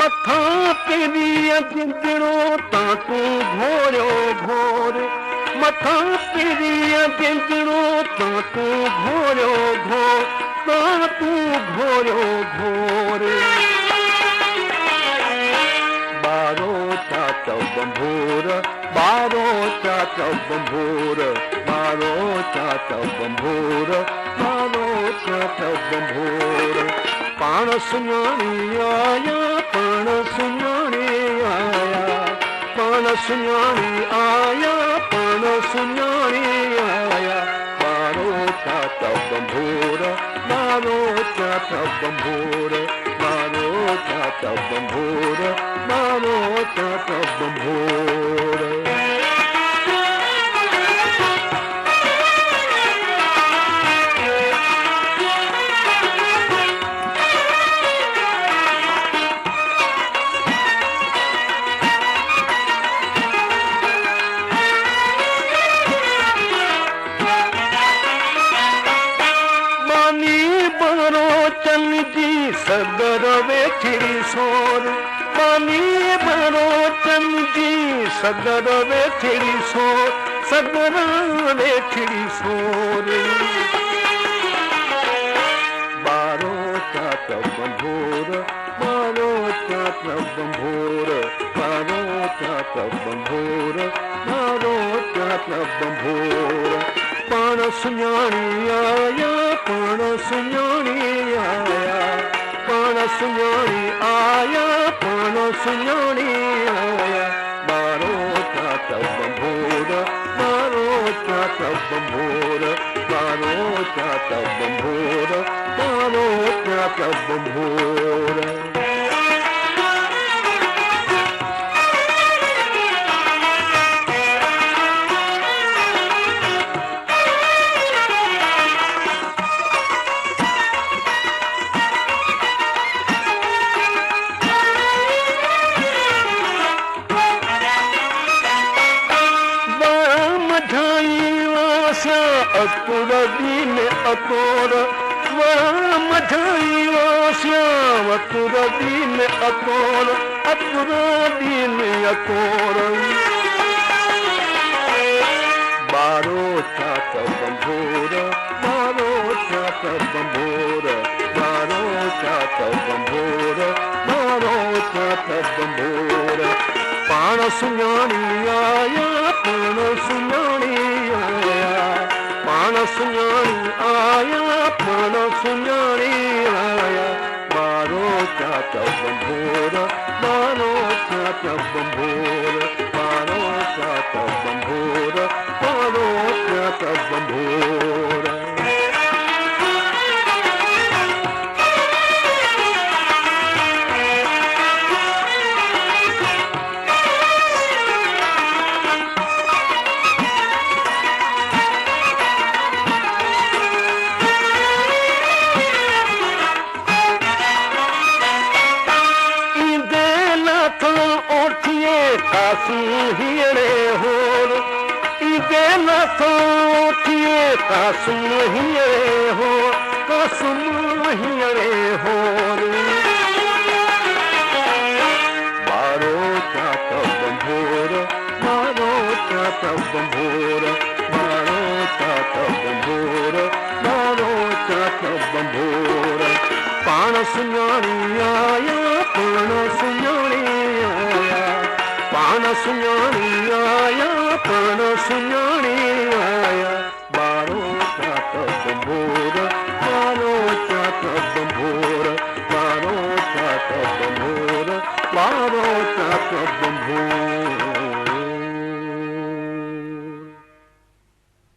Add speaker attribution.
Speaker 1: मथा पेरीअ जिंदड़ो ता तूं घोरियो घोर मथा पेरीअ जिंदड़ो ता तूं घोरियो घोर ता तूं घोरियो घोर बारो चात बंभोर बारो चात बंभोर बारो चात बंभोर बारो चात बंभोर पाण सुञाणी आया पाण सुञाणी आया पाण सुञाणी आया पाण सुञाणी आया बारो चात बंभोर बारो चात बंभोर बारो चात बंभोर बारो चात बंभोर सदर वेठड़ी सोर पानी भरो चंदी सदर वेठड़ी सोर सदर वेठड़ी सोर बारो चात बंभोर बारो चात बंभोर बारो चात बंभोर बारो चात बंभोर पाण सुञाणी आया पाण सुञाणी आया पाण सुञाणी आया पाण सुञाणी आया बारो चात बंभोर बारो चात बंभोर बारो चात बंभोर बारो चात बंभोर अतुर दीन अतोर मझाई श्याम अतुर दीन अतोर अतुर दीन अतोर बारो चात बंभोर बारो चात बंभोर बारो चात बंभोर बारो चात बंभोर पाण सुञाणी आया पाण सुञाणी आया पाण सुञाणी आया पाण सुञाणी आया बारो चात बंभोर बारो चात बंभोर बारो चात बंभोर बारो चात बंभोर हियड़े होर इदे नथोठिए कासुम हियड़े हो कासुम हियड़े होर बारो चात बंभोर बारो चात बंभोर बारो चात बंभोर बारो चात बंभोर पाण सुञाणी आया पाण सुञाणी आया पाण सुञाणी आया पाण सुञाणी आया बारो चात बंभोर बारो चात बंभोर बारो चात बंभोर बारो चात बंभोर